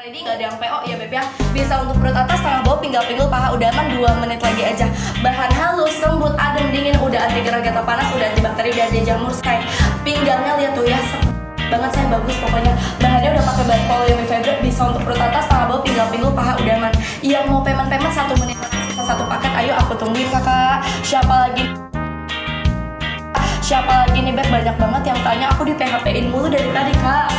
Ini nggak ada yang PO ya beb ya. Bisa untuk perut atas, tengah bawah, pinggang pinggul, paha udah aman 2 menit lagi aja. Bahan halus, lembut, adem, dingin, udah anti gerah atau panas, udah anti bakteri, udah anti jamur. Say pinggangnya lihat tuh ya, banget saya bagus pokoknya. Bahannya udah pakai bahan polyamifiber, bisa untuk perut atas, tengah bawah, pinggang pinggul, paha udah aman. Yang mau payment 1 menit lagi sisa 1 paket, ayo aku tungguin kakak. Siapa lagi nih beb, banyak banget yang tanya, aku di PHP-in mulu dari tadi kak.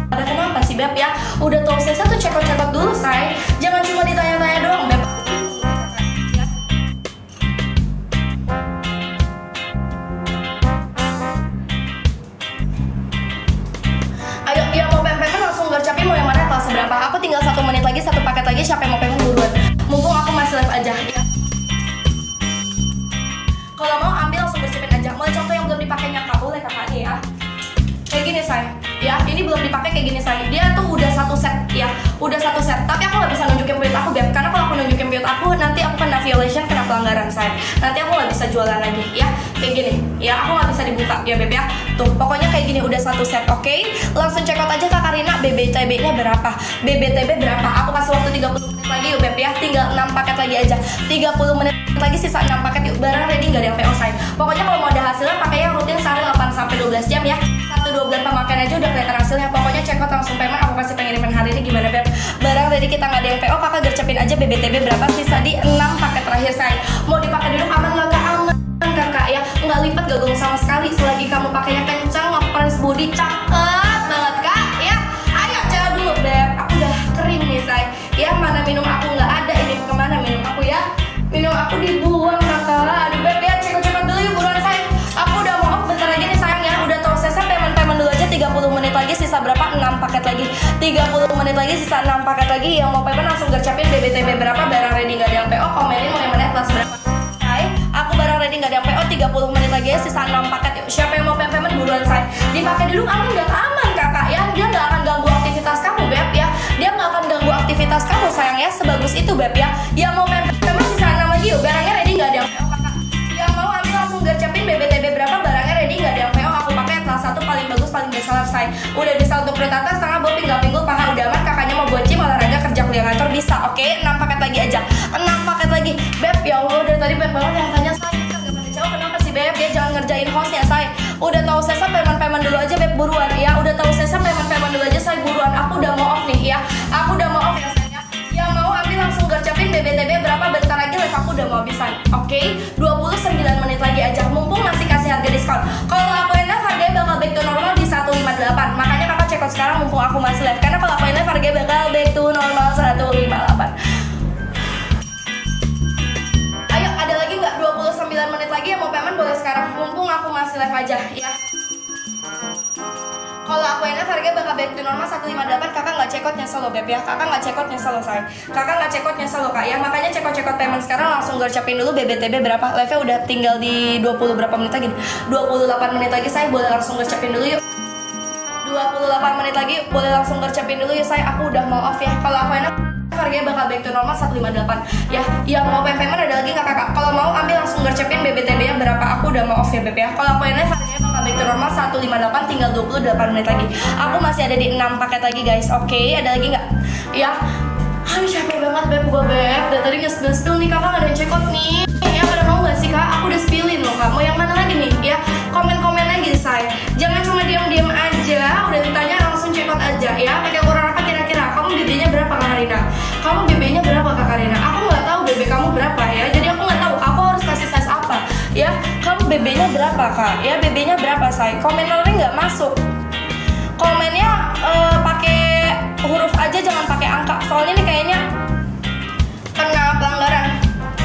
Ada kenapa sih beb ya? Udah tahu saya tuh cekot-cekot dulu say. Jangan cuma ditanya-tanya doang beb. Ayo yang mau payment langsung gercapin mau yang mana kelas berapa? Aku tinggal 1 menit lagi 1 paket lagi, siapa yang mau payment buruan. Mumpung aku masih live aja ya. Kalau mau ambil langsung gercapin aja. Mulai contoh yang belum dipakainya kak, boleh kakaknya ya. Kayak gini say, ya ini belum dipakai kayak gini say. Dia tuh udah 1 set ya, udah 1 set. Tapi aku nggak bisa nunjukin build aku beb, karena kalau aku nunjukin build aku nanti aku kena violation, kena pelanggaran say. Nanti aku nggak bisa jualan lagi ya. Kayak gini, ya aku nggak bisa dibuka ya beb ya. Tuh pokoknya kayak gini udah 1 set, oke? Langsung check out aja kak Karina, BBTB-nya berapa? BBTB berapa? Aku kasih waktu 30 menit lagi yuk beb ya. Tinggal 6 paket lagi aja. 30 menit lagi sisa 6 paket yuk. Barang ready nggak ada yang PO say. Pokoknya kalau mau ada hasilnya pakai yang rutin sehari 8 sampai 12 jam ya. 1-2 bulan pemakaian aja udah kelihatan hasilnya. Pokoknya check out langsung payment, aku kasih pengiriman hari ini gimana beb. Barang ready kita nggak ada yang PO, kakak gercepin aja BBTB berapa, sisa di 6 paket terakhir say. Mau dipakai dulu aman nggak kak? Aman kakak ya, nggak lipat gak gulung sama sekali. Selagi kamu pakainya kencang, nge-press body, cakep banget kak ya. Ayo coba dulu beb, aku udah kering nih say ya. Mana minum aku nggak ada, ini kemana minum aku ya? Minum aku dibuang kakak. Aduh beb ya, cekot-cekot dulu yuk buruan say. Aku udah mau off bentar lagi nih sayang ya. Udah tau sesa payment dulu aja. 30 menit lagi sisa berapa? 6 paket lagi. 30 menit lagi sisa 6 paket lagi. Yang mau payment langsung gercapin BBTB berapa, barang ready nggak ada yang PO, komenin mau yang mana kelas berapa. Say, aku barang ready nggak ada yang PO, 30 menit lagi ya sisa 6 paket. Yuk siapa yang mau payment buruan say. Dipakai dulu aman nggak? Aman kakak ya. Dia nggak akan ganggu aktivitas kamu beb ya. Dia nggak akan ganggu aktivitas kamu sayang ya. Sebagus itu beb ya. Yang mau payment sisa 6 lagi yuk. Barangnya ready nggak ada yang PO kakak. Yang mau ambil langsung gercapin BBTB berapa, barangnya ready nggak ada yang PO. Aku pakai kelas 1 paling bagus, paling best seller say. Udah bisa untuk perut atas, tengah bawah, pinggang pinggul, paha udah aman. Kakaknya mau buat gym, olahraga, kerja, kuliah, kantor bisa. Oke, 6 paket lagi aja. 6 paket lagi. Beb, ya Allah dari tadi banyak banget yang tanya say. Kan gak pada jawab, kenapa sih beb? Dia jangan ngerjain hostnya say. Udah tahu sesa payment dulu aja beb, buruan ya. Udah tahu sesa payment dulu aja say, buruan. Aku udah mau off nih ya. Aku udah mau off ya say ya. Yang mau ambil langsung gercapin BBTB berapa, bentar lagi live aku udah mau habis say. Oke, 29 menit lagi aja. Mumpung masih kasih harga diskon. Kalau aku live harganya bakal back to normal di 158. Makanya kakak check out sekarang mumpung aku masih live. Karena kalau aku live harganya bakal back to normal 158. Ayo ada lagi nggak? 29 menit lagi yang mau payment boleh sekarang. Mumpung aku masih live aja ya. Kalau aku enak harganya bakal back to normal 158. Kakak nggak cekot nyesel lo beb ya. Kakak nggak cekot nyesel lo say. Kakak nggak cekot nyesel lo kak ya. Makanya cekot payment sekarang langsung gercapin dulu BBTB berapa. Live nya udah tinggal di 20 berapa menit lagi. 28 menit lagi say, boleh langsung gercapin dulu yuk. 28 menit lagi boleh langsung gercapin dulu ya say. Aku udah mau off ya. Kalau aku enak harganya bakal back to normal 158 ya. Yang mau payment ada lagi nggak kakak? Kalau mau ambil langsung gercapin BBTB nya berapa. Aku udah mau off ya beb ya. Kalau aku enak harganya bakal back to normal 158, tinggal 28 menit lagi. Aku masih ada di 6 paket lagi guys. Oke, ada lagi nggak? Ya, aduh capek banget beb gue beb. Dan tadi nge-spill nih kakak nggak ada yang check out nih. Ya pada mau nggak sih kak? Aku udah spillin loh kak. Mau yang mana lagi nih? Ya komen-komen lagi say. Jangan cuma diam-diam aja. Udah ditanya langsung check out aja ya. Pakai ukuran apa kira-kira? Kamu BB-nya berapa kak Karina? Kamu BB-nya berapa kak Karina? Aku nggak tahu BB kamu berapa ya. Jadi aku nggak tahu. Aku harus kasih size apa? Ya, kamu BB-nya berapa kak? Ya BB-nya berapa say? Komennya nggak masuk. Komennya pakai huruf aja, jangan pakai angka. Soalnya nih kayaknya kena pelanggaran.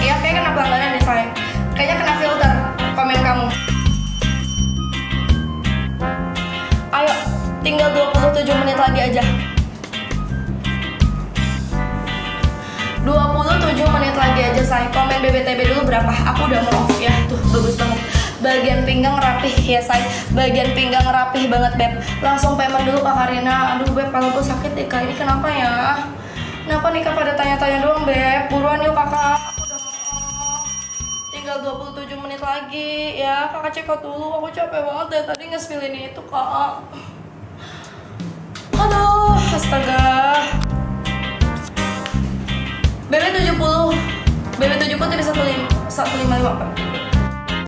Ya kayak kena pelanggaran nih say. Kayaknya kena filter komen kamu. Ayo, tinggal 27 menit lagi aja. 27 menit lagi aja say. Komen BBTB dulu berapa. Aku udah mau off ya. Tuh bagus banget. Bagian pinggang rapih ya say. Bagian pinggang rapih banget beb. Langsung payment dulu kak Karina. Aduh beb, kalau gue sakit deh kak. Ini kenapa ya? Kenapa nih kak pada tanya-tanya doang beb? Buruan yuk kakak. Aku udah mau off. Tinggal 27 menit lagi ya. Kakak check out dulu. Aku capek banget deh tadi nge-spill ini itu kak. Aduh, astaga. 155 Pak.